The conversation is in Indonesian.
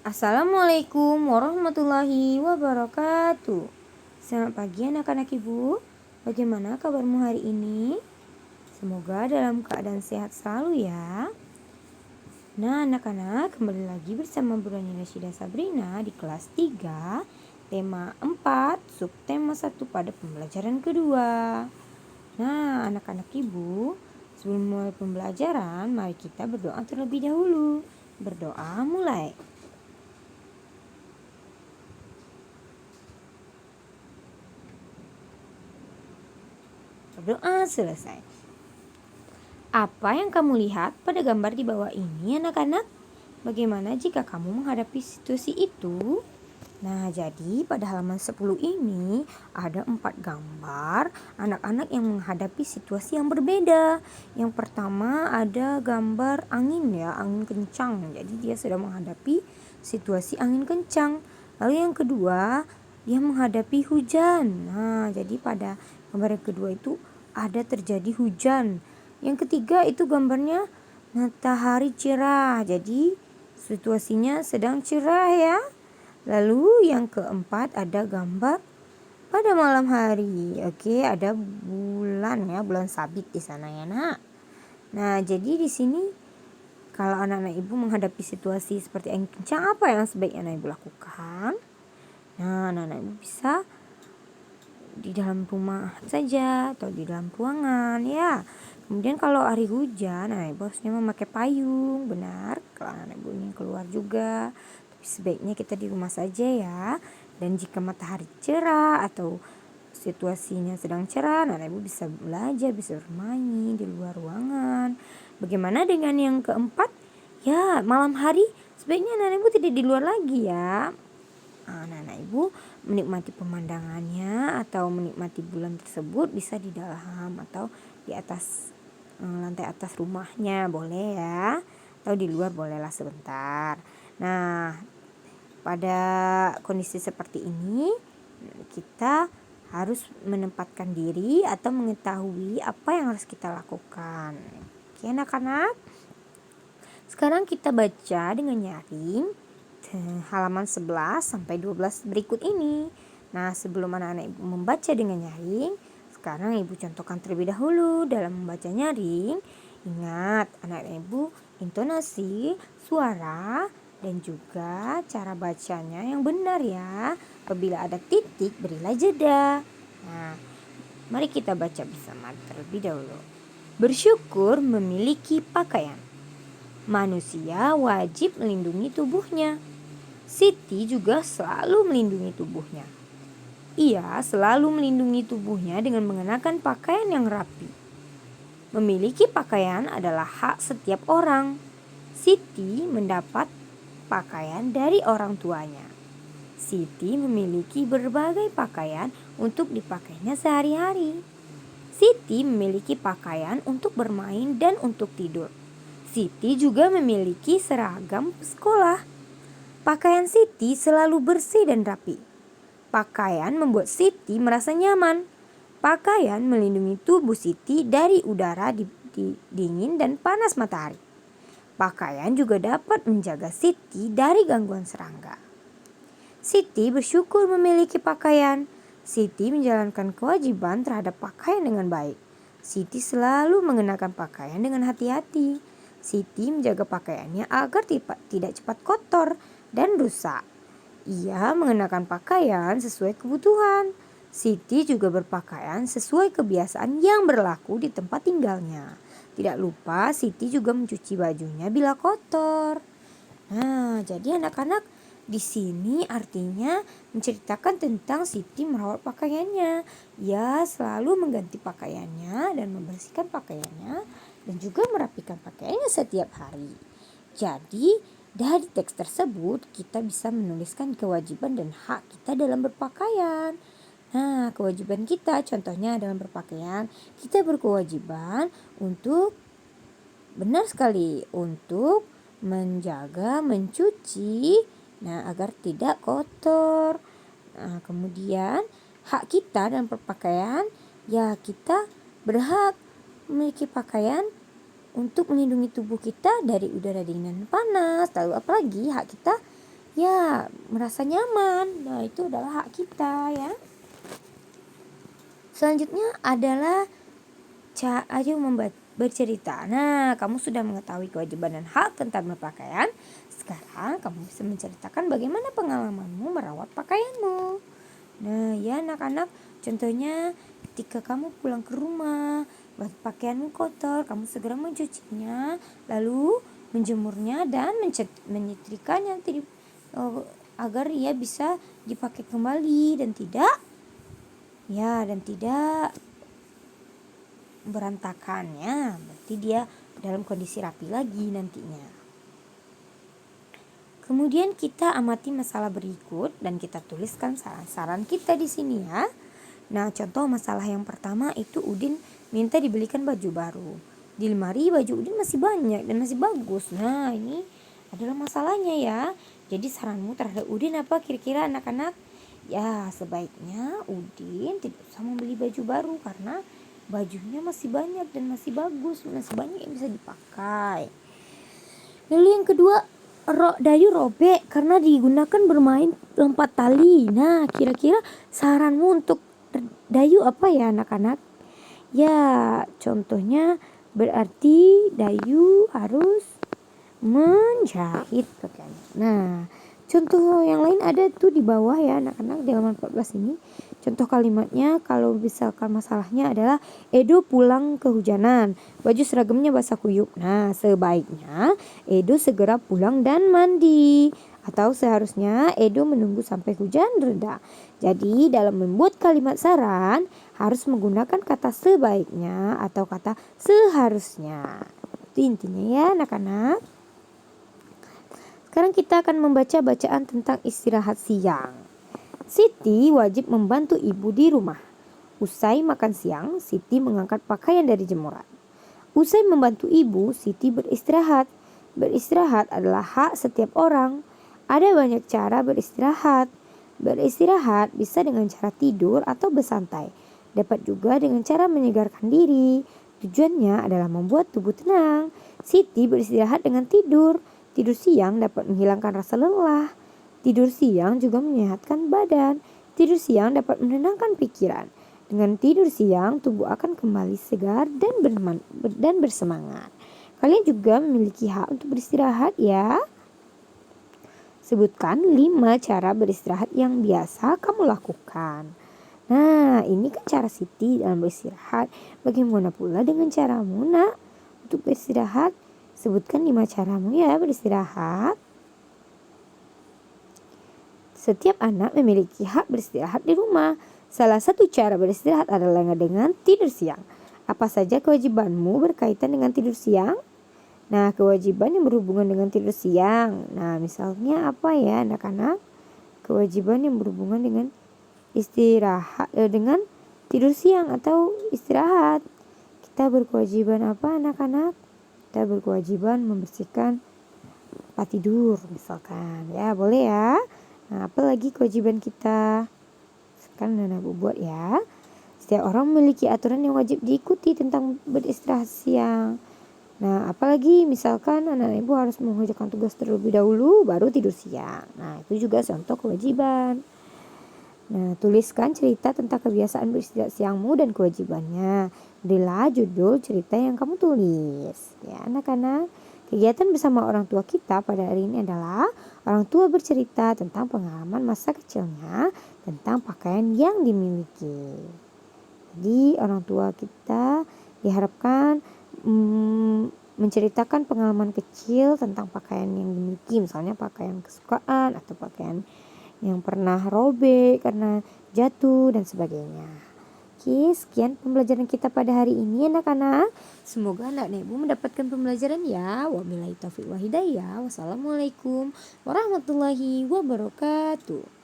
Assalamualaikum warahmatullahi wabarakatuh. Selamat pagi anak-anak ibu. Bagaimana kabarmu hari ini? Semoga dalam keadaan sehat selalu ya. Nah anak-anak, kembali lagi bersama Bu Rani Rasyida Sabrina di kelas 3, tema 4, subtema 1 pada pembelajaran kedua. Nah anak-anak ibu, sebelum mulai pembelajaran, mari kita berdoa terlebih dahulu. Berdoa mulai. Berdoa selesai. Apa yang kamu lihat pada gambar di bawah ini anak-anak? Bagaimana jika kamu menghadapi situasi itu? Nah, jadi pada halaman 10 ini ada 4 gambar anak-anak yang menghadapi situasi yang berbeda. Yang pertama ada gambar angin ya, angin kencang. Jadi dia sedang menghadapi situasi angin kencang. Lalu yang kedua, dia menghadapi hujan. Nah, jadi pada gambar yang kedua itu ada terjadi hujan. Yang ketiga itu gambarnya matahari cerah. Jadi situasinya sedang cerah ya. Lalu yang keempat ada gambar pada malam hari. Oke, ada bulan ya, bulan sabit di sana ya, Nak. Nah, jadi di sini kalau anak-anak ibu menghadapi situasi seperti angin kencang, apa yang sebaiknya anak ibu lakukan? Nah, anak-anak ibu bisa di dalam rumah saja atau di dalam ruangan ya. Kemudian kalau hari hujan, anak ibu harusnya memakai payung, benar. Kalau anak ibu ingin keluar juga, tapi sebaiknya kita di rumah saja ya. Dan jika matahari cerah atau situasinya sedang cerah, anak ibu bisa belajar, bisa bermain di luar ruangan. Bagaimana dengan yang keempat? Ya, malam hari sebaiknya anak ibu tidak di luar lagi ya. Anak-anak ibu menikmati pemandangannya atau menikmati bulan tersebut bisa di dalam atau di atas lantai atas rumahnya boleh ya, atau di luar bolehlah sebentar. Nah, pada kondisi seperti ini kita harus menempatkan diri atau mengetahui apa yang harus kita lakukan. Oke anak-anak, sekarang kita baca dengan nyaring halaman 11 sampai 12 berikut ini. Nah, sebelum anak-anak ibu membaca dengan nyaring, sekarang ibu contohkan terlebih dahulu dalam membaca nyaring. Ingat, anak-anak ibu intonasi, suara, dan juga cara bacanya yang benar ya. Apabila ada titik, berilah jeda. Nah, mari kita baca bersama terlebih dahulu. Bersyukur memiliki pakaian. Manusia wajib melindungi tubuhnya. Siti juga selalu melindungi tubuhnya. Ia selalu melindungi tubuhnya dengan mengenakan pakaian yang rapi. Memiliki pakaian adalah hak setiap orang. Siti mendapat pakaian dari orang tuanya. Siti memiliki berbagai pakaian untuk dipakainya sehari-hari. Siti memiliki pakaian untuk bermain dan untuk tidur. Siti juga memiliki seragam sekolah. Pakaian Siti selalu bersih dan rapi. Pakaian membuat Siti merasa nyaman. Pakaian melindungi tubuh Siti dari udara dingin dan panas matahari. Pakaian juga dapat menjaga Siti dari gangguan serangga. Siti bersyukur memiliki pakaian. Siti menjalankan kewajiban terhadap pakaian dengan baik. Siti selalu mengenakan pakaian dengan hati-hati. Siti menjaga pakaiannya agar tidak cepat kotor dan rusak. Ia mengenakan pakaian sesuai kebutuhan. Siti juga berpakaian sesuai kebiasaan yang berlaku di tempat tinggalnya. Tidak lupa Siti juga mencuci bajunya bila kotor. Nah, jadi anak-anak di sini artinya menceritakan tentang Siti merawat pakaiannya. Ia selalu mengganti pakaiannya dan membersihkan pakaiannya dan juga merapikan pakaiannya setiap hari. Jadi dari teks tersebut kita bisa menuliskan kewajiban dan hak kita dalam berpakaian. Nah, kewajiban kita contohnya dalam berpakaian, kita berkewajiban untuk benar sekali untuk menjaga, mencuci, nah agar tidak kotor. Nah, kemudian hak kita dalam berpakaian, ya kita berhak memiliki pakaian untuk melindungi tubuh kita dari udara dingin dan panas. Lalu apalagi hak kita ya merasa nyaman. Nah, itu adalah hak kita ya. Selanjutnya adalah ayo bercerita. Nah, kamu sudah mengetahui kewajiban dan hak tentang berpakaian. Sekarang kamu bisa menceritakan bagaimana pengalamanmu merawat pakaianmu. Nah, ya anak-anak, contohnya ketika kamu pulang ke rumah, pakaianmu kotor, kamu segera mencucinya, lalu menjemurnya dan menyetrikanya agar ia bisa dipakai kembali dan tidak berantakannya, berarti dia dalam kondisi rapi lagi nantinya. Kemudian kita amati masalah berikut dan kita tuliskan saran-saran kita di sini ya. Nah, contoh masalah yang pertama itu Udin minta dibelikan baju baru. Di lemari baju Udin masih banyak dan masih bagus. Nah, ini adalah masalahnya ya. Jadi saranmu terhadap Udin apa kira-kira anak-anak? Ya, sebaiknya Udin tidak usah membeli baju baru karena bajunya masih banyak dan masih bagus, masih banyak yang bisa dipakai. Lalu yang kedua, dayu robek karena digunakan bermain lompat tali. Nah, kira-kira saranmu untuk dayu apa ya anak-anak? Ya, contohnya berarti dayu harus menjahit pakaiannya. Nah, contoh yang lain ada tuh di bawah ya anak-anak di halaman 14 ini. Contoh kalimatnya kalau misalkan masalahnya adalah Edo pulang kehujanan, baju seragamnya basah kuyup. Nah, sebaiknya Edo segera pulang dan mandi. Atau seharusnya Edo menunggu sampai hujan reda. Jadi dalam membuat kalimat saran harus menggunakan kata sebaiknya atau kata seharusnya. Itu intinya ya anak-anak. Sekarang kita akan membaca bacaan tentang istirahat siang. Siti wajib membantu ibu di rumah. Usai makan siang, Siti mengangkat pakaian dari jemuran. Usai membantu ibu, Siti beristirahat. Beristirahat adalah hak setiap orang. Ada banyak cara beristirahat. Beristirahat bisa dengan cara tidur atau bersantai. Dapat juga dengan cara menyegarkan diri. Tujuannya adalah membuat tubuh tenang. Siti beristirahat dengan tidur. Tidur siang dapat menghilangkan rasa lelah. Tidur siang juga menyehatkan badan. Tidur siang dapat menenangkan pikiran. Dengan tidur siang, tubuh akan kembali segar dan bersemangat. Kalian juga memiliki hak untuk beristirahat ya. Sebutkan 5 cara beristirahat yang biasa kamu lakukan. Nah, ini kan cara Siti dalam beristirahat. Bagaimana pula dengan caramu, nak? Untuk beristirahat, sebutkan 5 caramu ya beristirahat. Setiap anak memiliki hak beristirahat di rumah. Salah satu cara beristirahat adalah dengan tidur siang. Apa saja kewajibanmu berkaitan dengan tidur siang? Nah, kewajiban yang berhubungan dengan tidur siang. Nah, misalnya apa ya anak-anak? Kewajiban yang berhubungan dengan istirahat dengan tidur siang atau istirahat. Kita berkewajiban apa anak-anak? Kita berkewajiban membersihkan tempat tidur misalkan. Ya, boleh ya. Nah, apalagi kewajiban kita? Sekarang anak buat ya. Setiap orang memiliki aturan yang wajib diikuti tentang beristirahat siang. Nah, apalagi misalkan anak ibu harus mengerjakan tugas terlebih dahulu baru tidur siang. Nah, itu juga contoh kewajiban. Nah, tuliskan cerita tentang kebiasaan beristirahat siangmu dan kewajibannya. Berilah judul cerita yang kamu tulis. Ya, anak-anak. Kegiatan bersama orang tua kita pada hari ini adalah orang tua bercerita tentang pengalaman masa kecilnya tentang pakaian yang dimiliki. Jadi orang tua kita diharapkan menceritakan pengalaman kecil tentang pakaian yang dimiliki. Misalnya pakaian kesukaan atau pakaian yang pernah robek karena jatuh dan sebagainya. Oke, sekian pembelajaran kita pada hari ini anak-anak. Semoga anak dan ibu mendapatkan pembelajaran ya. Wabillahi taufiq wa hidayah. Wassalamualaikum warahmatullahi wabarakatuh.